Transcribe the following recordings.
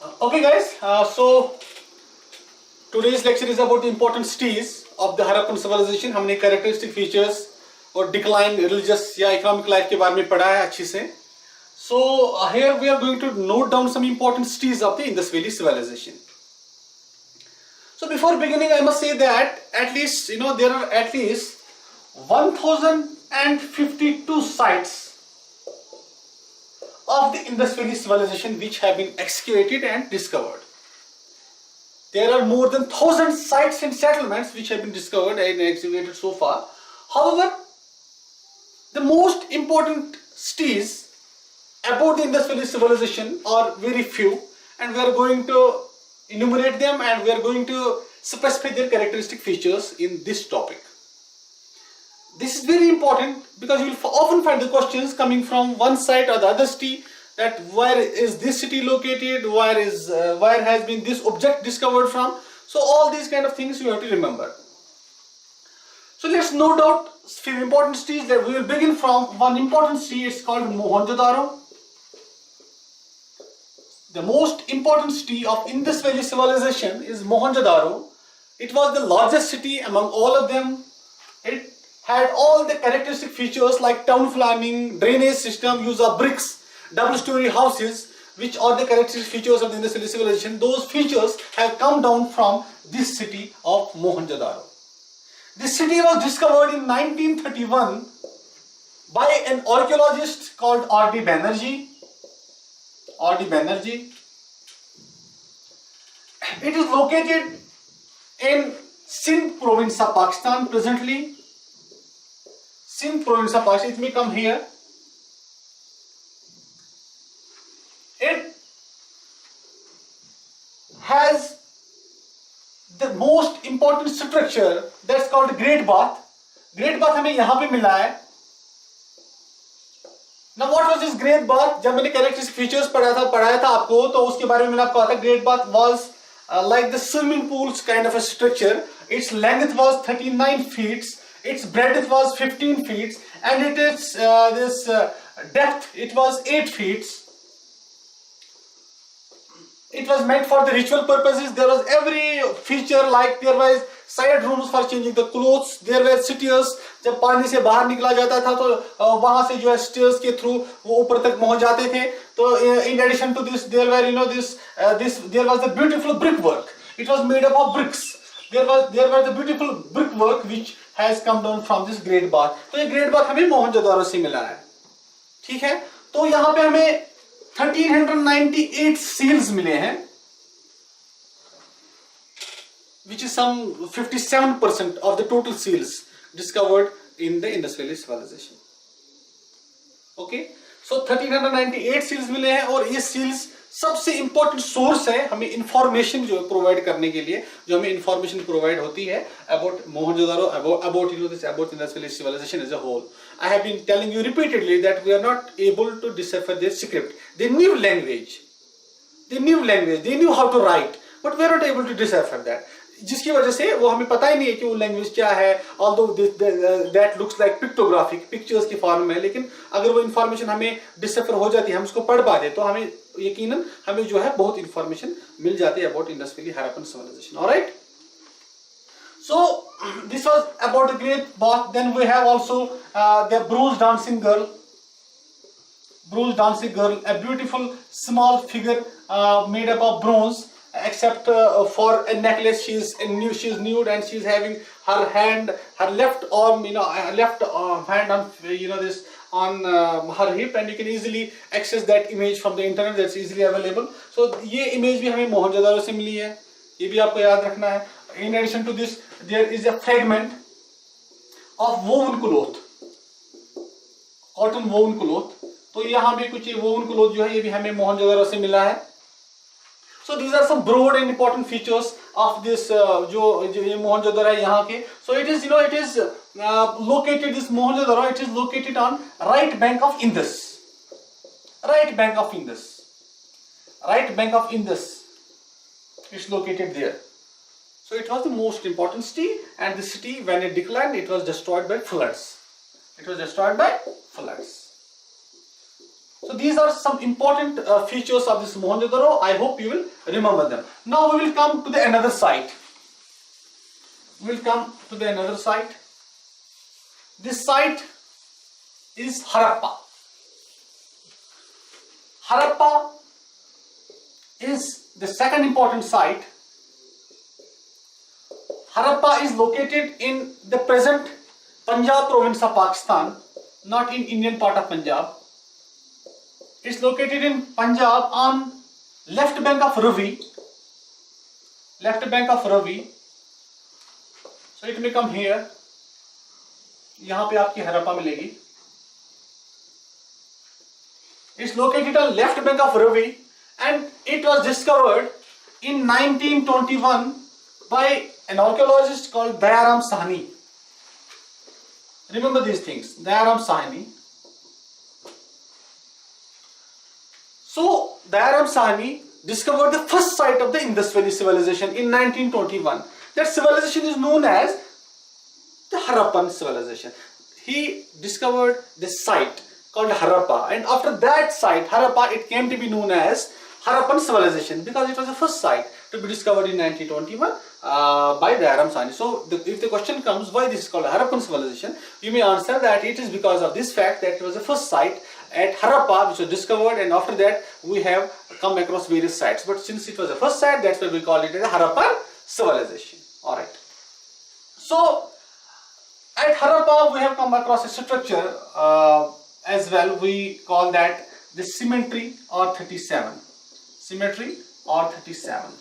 Okay guys, so today's lecture is about the important cities of the Harappan civilization. हमने characteristic features और decline religious या economic life के बारे में पढ़ा है अच्छी से. So here we are going to note down some important cities of the Indus Valley civilization. So before beginning, I must say that at least there are at least 1052 sites of the Indus Valley civilization which have been excavated and discovered. There are more than 1000 sites and settlements which have been discovered and excavated so far. However, the most important cities about the Indus Valley civilization are very few, and we are going to enumerate them and we are going to specify their characteristic features in this topic. This is very important because you will often find the questions coming from one site or the other city, that where is this city located, where has been this object discovered from. So all these kind of things you have to remember. So let's note out few important cities. That we will begin from one important city. It's called MohenjoDaro. The most important city of Indus Valley civilization is MohenjoDaro. It was the largest city among all of them. It had all the characteristic features like town planning, drainage system, use of bricks, double-story houses, which are the characteristic features of the Indus Valley civilization. Those features have come down from this city of Mohenjo-daro. This city was discovered in 1931 by an archaeologist called R.D. Banerjee. It is located in Sindh province of Pakistan presently. Sindh province of Pakistan. It may come here. It has the most important structure that's called Great Bath. Great Bath हमें यहाँ पे मिला है. Now what was this Great Bath? जब मैंने characteristic features पढ़ाया था आपको, तो उसके बारे में मैंने आपको कहा था. Great Bath was like the swimming pools kind of a structure. Its length was 39 feet. Its breadth was 15 feet, and it is depth. It was 8 feet. It was meant for the ritual purposes. There was every feature, like there was side rooms for changing the clothes. There were stairs. जब पानी से बाहर निकला जाता था तो वहां से जो है stairs के through वो ऊपर तक पहुंच जाते थे. तो in addition to this, there were there was the beautiful brickwork. It was made up of bricks. There was the beautiful brickwork which has come down from this Great Bath. तो ये Great Bath हमें मोहनजोदारो से मिला है. ठीक है. तो यहाँ पे हमें 1398 seals मिले हैं, which is some 57% of the total seals discovered in the Indus Valley civilization. Okay, so 1398 seals मिले हैं, और ये seals सबसे important source है हमें information जो provide करने के लिए, जो हमें information provide होती है about Mohenjo-daro, about Indus Valley civilization as a whole. I have been telling you repeatedly that we are not able to decipher their script. They knew language. They knew how to write, but we are not able to decipher that. जिसकी वजह से वो हमें पता ही नहीं है कि वो लैंग्वेज क्या है. although that looks like pictographic pictures के फॉर्म में, लेकिन अगर वो इंफॉर्मेशन हमें डिसेफर हो जाती है, हम उसको पढ़ पाते, तो हमें यकीनन हमें जो है बहुत इंफॉर्मेशन मिल जाती है about Indus Valley Harappan civilization. All right. So this was about the Great Bath. Then we have also the bronze dancing girl. A beautiful small figure made up of bronze, except for a necklace. She is nude, and she is having her left arm, left hand on this on her hip, and you can easily access that image from the internet. That's easily available. So ये image भी हमें मोहनजोदारो से मिली है, ये भी आपको याद रखना है. In addition to this, there is a fragment of woven cloth, cotton woven cloth. तो यहाँ भी कुछ woven cloth जो है ये भी हमें मोहनजोदारो से मिला है. So these are some broad and important features of this जो ये मोहनजोदारो है यहाँ के. So it is located, this Mohenjodaro, it is located on right bank of Indus. Right bank of Indus. It's located there. So it was the most important city, and the city, when it declined, it was destroyed by floods. So So these are some important features of this Mohenjo-daro. I hope you will remember them. Now we will come to the another site. We will come to the another site. This site is Harappa. Harappa is the second important site. Harappa is located in the present Punjab province of Pakistan, not in Indian part of Punjab. It's located in Punjab on left bank of Ravi. Left bank of Ravi. So it may come here. यहाँ पे आपकी हरप्पा मिलेगी. It's located on left bank of Ravi, and it was discovered in 1921 by an archaeologist called Dayaram Sahni. Remember these things, Dayaram Sahni. So Dayaram Sahni discovered the first site of the Indus Valley civilization in 1921. That civilization is known as the Harappan civilization. He discovered this site called Harappa, and after that site, Harappa, it came to be known as Harappan civilization because it was the first site to be discovered in 1921 by Dayaram Sahni. So if the question comes why this is called Harappan civilization, you may answer that it is because of this fact that it was the first site at Harappa which was discovered, and after that we have come across various sites. But since it was the first site, that's why we call it as a Harappan civilization. Alright. So at Harappa we have come across a structure as well. We call that the cemetery or 37. Cemetery or 37.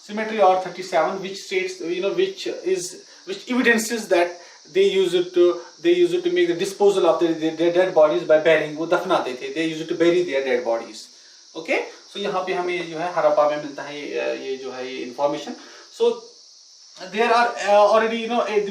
Cemetery or 37, which states, which evidences that they use it to make the disposal of their dead bodies by burying. वो दफनाते थे. They used it to bury their dead bodies. Okay. So यहाँ पे हमें जो है हरप्पा में मिलता है ये जो है ये information. So there are already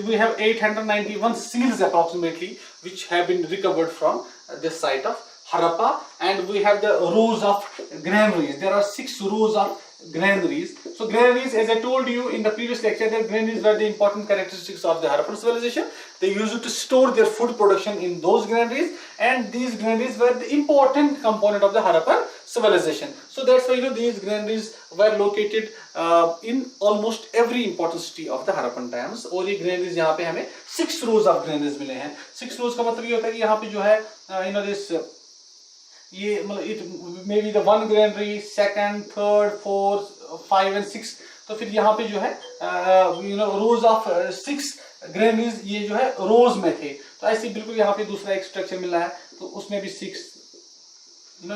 we have 891 seals approximately which have been recovered from this site of Harappa, and we have the rows of granaries. There are 6 rows of granaries. So granaries, as I told you in the previous lecture, that granaries were the important characteristics of the Harappan civilization. They used to store their food production in those granaries, and these granaries were the important component of the Harappan civilization. So that's why these granaries were located in almost every important city of the Harappan times. और ये granaries यहाँ पे हमें 6 rows of granaries मिले हैं. 6 rows का मतलब ये होता है कि यहाँ पे जो है this ये मतलब it may be the 1 granary, 2nd, 3rd, 4th, 5 and 6. तो फिर यहाँ पे जो है rows of 6 granaries ये जो है rows में थे. तो ऐसे बिल्कुल यहाँ पे दूसरा एक स्ट्रक्चर मिला है, तो उसमें भी 6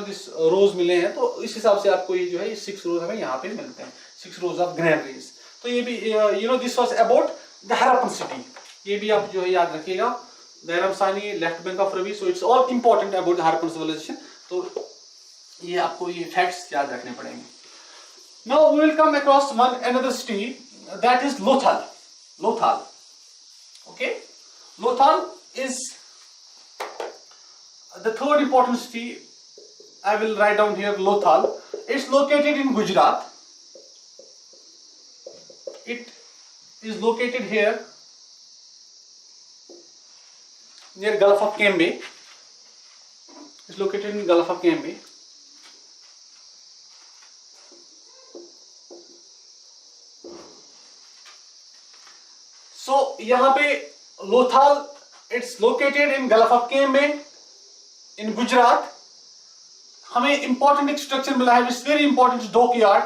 this rows मिले हैं. तो इस हिसाब से आपको ये जो है 6 rows हमें यहाँ पे मिलते हैं, 6 rows of granaries. तो ये भी this was about the Harappan city. ये भी आप जो है याद रखिएगा. Dayaram Sahni, left bank of Ravi. So it's all important about the Harappan civilization. तो ये आपको ये facts याद रखने पड़ेंगे. Now we will come across another city, that is Lothal. Lothal. Okay. Lothal is the third important city. I will write down here Lothal. It's located in Gujarat. It is located here near Gulf of Cambay. It's located in Gulf of Cambay. So यहाँ पे Lothal, it's located in Gulf of Cambay in Gujarat. हमें important एक structure मिला है, which is very important, dockyard.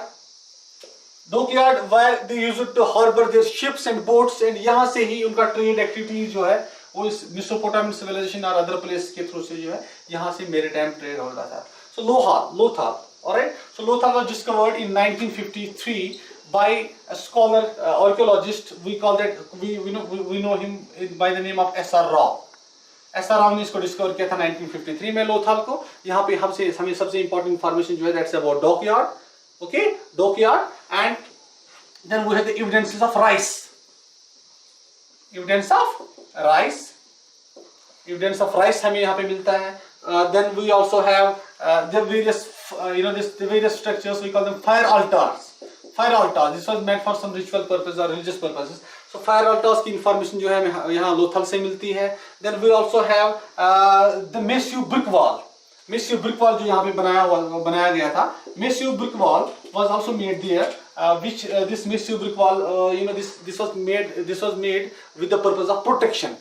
Dockyard where they use it to harbor their ships and boats, and यहाँ से ही उनका trade activity जो है वो इस Mesopotamian civilization और other place के through से जो है यहाँ से maritime trade होता था. So Lothal, alright. So Lothal was discovered in 1953 by a scholar, archaeologist. We call that we know him by the name of S.R. Rao. S.R. Rao ने इसको discover किया था 1953 में Lothal को. यहाँ पे हमें सबसे important information जो है that's about dockyard. Okay, dockyard, and then we have the evidences of rice. Evidence of rice हमें यहाँ पे मिलता है. Then we also have the various the various structures. We call them fire altars. Fire altars. This was meant for some ritual purpose or religious purposes. So fire altars की information जो है हमें यहाँ लोथल से मिलती है. Then we also have the massive brick wall. Massive brick wall जो यहाँ पे बनाया गया था. Massive brick wall was also made there, which this massive brick wall this was made with the purpose of protection.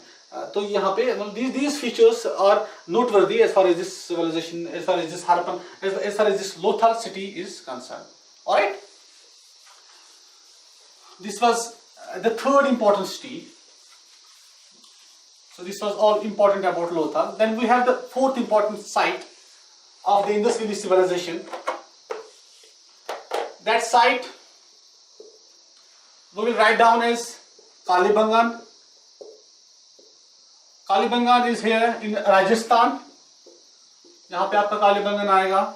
तो यहाँ पे these features are noteworthy as far as this civilization, as far as this Harappan, as far as this Lothal city is concerned. All right. This was the third important city. So this was all important about Lothal. Then we have the fourth important site of the Indus Valley civilization. That site we will write down as Kalibangan. Kalibangan is here in Rajasthan. यहाँ पे आपका कालीबंगन आएगा.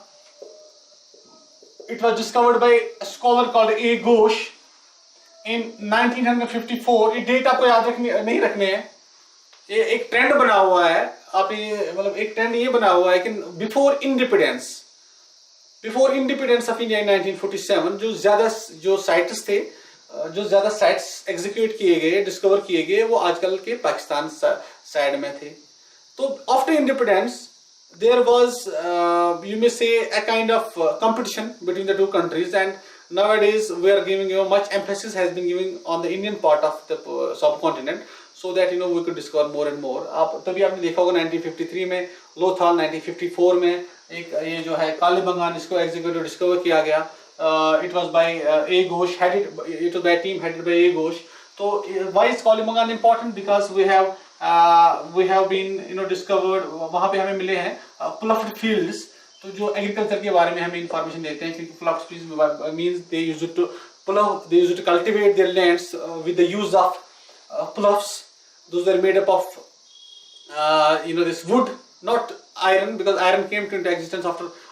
It was discovered by a scholar called A. Ghosh in 1954. ये date आपको याद नहीं रखने हैं. ये एक ट्रेंड बना हुआ है. आप ये मतलब एक ट्रेंड ये बना हुआ है कि before independence of India in 1947 जो साइट्स थे, जो ज्यादा साइट्स एग्जीक्यूट किए गए, डिस्कवर किए गए, वो आजकल के पाकिस्तान साइड में थे. तो after independence there was you may say a kind of competition between the two countries, and nowadays we are giving much emphasis has been given on the Indian part of the subcontinent, so that we could discover more and more. आप तभी आपने देखा होगा 1953 में लोथाल, 1954 में एक ये जो है कालीबंगान, इसको एग्जीक्यूटिव डिस्कवर किया गया. It was by A. Ghosh, it was by a team headed by A. Ghosh. So why is Kalibangan important? Because we have been discovered, वहाँ पे हमें मिले हैं pluffed fields. तो जो एग्रीकल्चर के बारे में हमें इंफॉर्मेशन देते हैं, क्योंकि pluffed fields means they used to cultivate their lands with the use of pluffs. Those are made up of this wood, not iron, because iron came into existence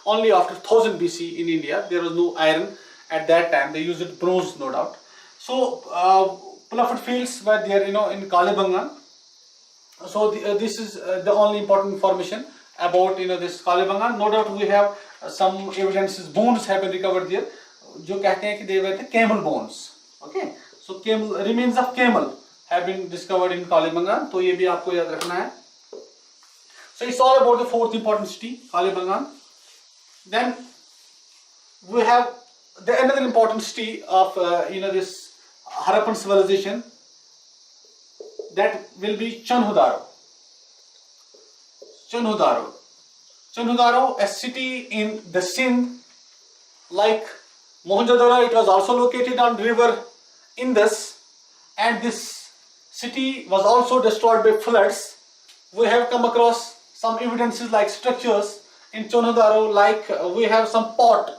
only after 1000 BC in India. There was no iron at that time. They used bronze, no doubt. So pluffed fields were there, in Kalibangan. So this is the only important information about this Kalibangan. No doubt we have some evidences. Bones have been recovered there. जो कहते हैं कि they were the camel bones. Okay. So remains of camel have been discovered in Kalibangan. तो ये भी आपको याद रखना है. So it's all about the fourth important city, Kalibangan. Then we have another important city of this Harappan civilization. That will be MohenjoDaro. MohenjoDaro, a city in the Sindh, like MohenjoDaro, it was also located on river Indus, and this city was also destroyed by floods. We have come across some evidences like structures in MohenjoDaro, like we have some pot,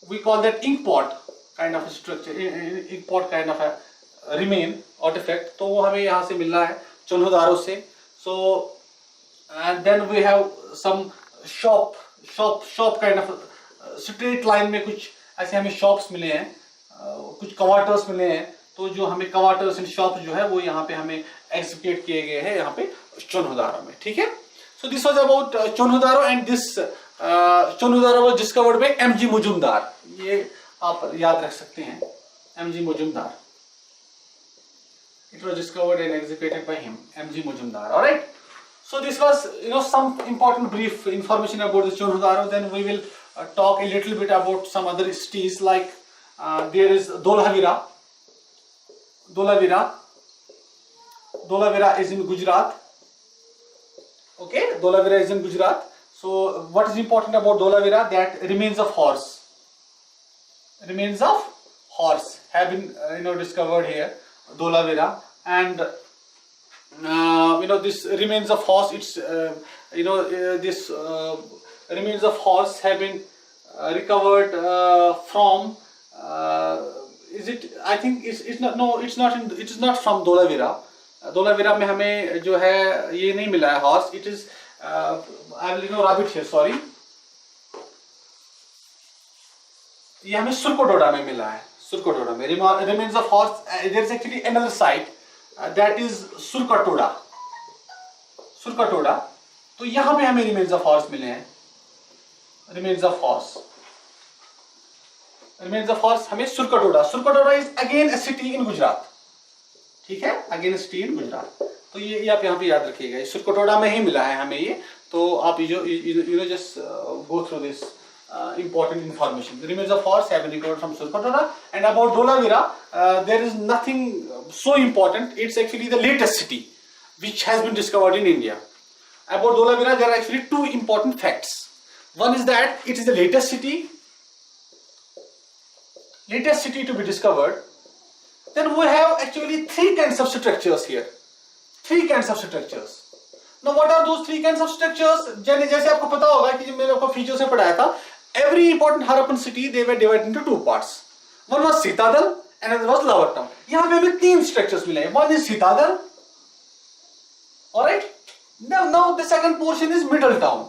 we call that ink pot kind of a structure, ink pot kind of a remain artifact. तो वो हमें यहाँ से मिल रहा है MohenjoDaro से. So and then we have some shop kind of straight line में कुछ ऐसे हमें shops मिले हैं, कुछ quarters मिले हैं. तो जो हमें quarters and shops जो है वो यहाँ पे हमें execute किए गए हैं यहाँ पे MohenjoDaro में. ठीक है. So this was about MohenjoDaro, and this MohenjoDaro was discovered by M.G. Majumdar. ये आप याद रख सकते हैं, M.G. Majumdar. It was discovered and executed by him, M.G. Majumdar. All right. So this was some important brief information about the MohenjoDaro. Then we will talk a little bit about some other cities, like there is Dholavira. Dholavira is in Gujarat. Okay, Dholavira is in Gujarat. So what is important about Dholavira? That remains of horse have been discovered here, Dholavira. And this remains of horse, it's this remains of horse have been recovered from is it, I think it's not, no, it is not from Dholavira. Dholavira में हमें जो है ये नहीं मिला है horse. It is I will rabbit here, sorry. ये हमें सुरकोटोड़ा में मिला है. सुरकोटोड़ा में remains of horse. There is actually another site that is सुरकोटोड़ा. तो यहाँ पे हमें remains of horse मिले हैं. Remains of horse हमें सुरकोटोड़ा. Surakotota is again a city in Gujarat. ठीक है, अगेंस्ट टी इन गुजरात। तो ये आप यहाँ पे याद रखिएगा, सुरकोटोड़ा में ही मिला है हमें ये। तो आप you know just go through this important information. The remains of horse have been recovered from Surkotoda. And about Dholavira, there is nothing so important. It's actually the latest city which has been discovered in India. About Dholavira, there are actually two important facts. One is that it is the latest city to be discovered. Then we have actually three kinds of structures here. Three kinds of structures. Now what are those three kinds of structures? जैसे आपको पता होगा कि मैंने आपको features में पढ़ाया था, every important Harappan city they were divided into two parts. One was Citadel and another was Lower Town. यहाँ पे हमें तीन structures मिले हैं. One is Citadel. Alright. Now the second portion is Middle Town.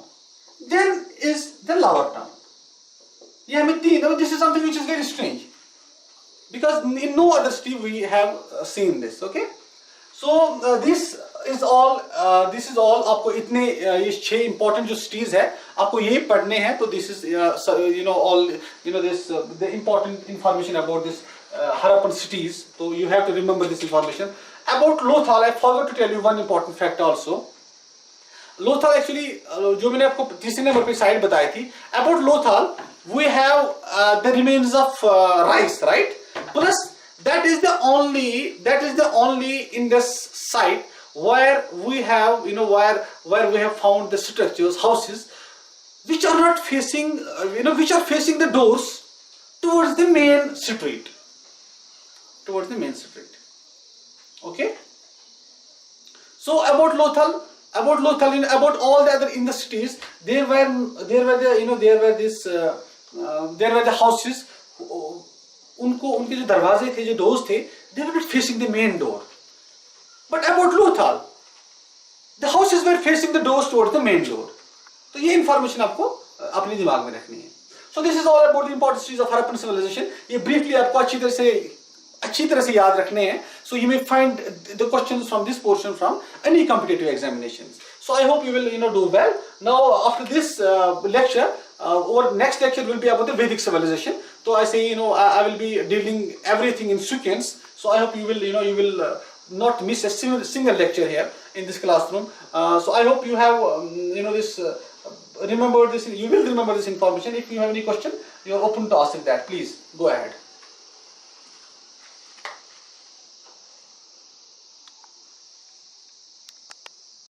Then is the Lower Town. ये हमें तीन. This is something which is very strange because in no other city we have seen this. Okay. So this is all आपको इतने ये 6 important जो cities है आपको ये पढ़ने हैं. तो this is all this the important information about this Harappan cities. So you have to remember this information. About Lothal, I forgot to tell you one important fact also. Lothal actually जो मैंने आपको तीसरे number पे side बताई थी. About Lothal we have the remains of rice, right? Plus that is the only Indus site where we have where we have found the structures, houses which are not facing which are facing the doors towards the main street. Okay. So about Lothal, about all the other Indus cities, there were the houses. उनके जो दरवाजे थे, जो doors थे, they were not facing the main door. But about Lothal, the houses were facing the doors towards the main door. तो ये information आपको अपने दिमाग में रखनी है. So this is all about the important cities of Harappan civilization. ये briefly आपको अच्छी तरह से याद रखने हैं. So you may find the questions from this portion from any competitive examinations. So I hope you will do well. Now after this lecture, our next lecture will be about the Vedic civilization. So I say I will be dealing everything in sequence. So I hope you will not miss a single lecture here in this classroom. So I hope you have this remember this. You will remember this information. If you have any question, you are open to asking that. Please go ahead.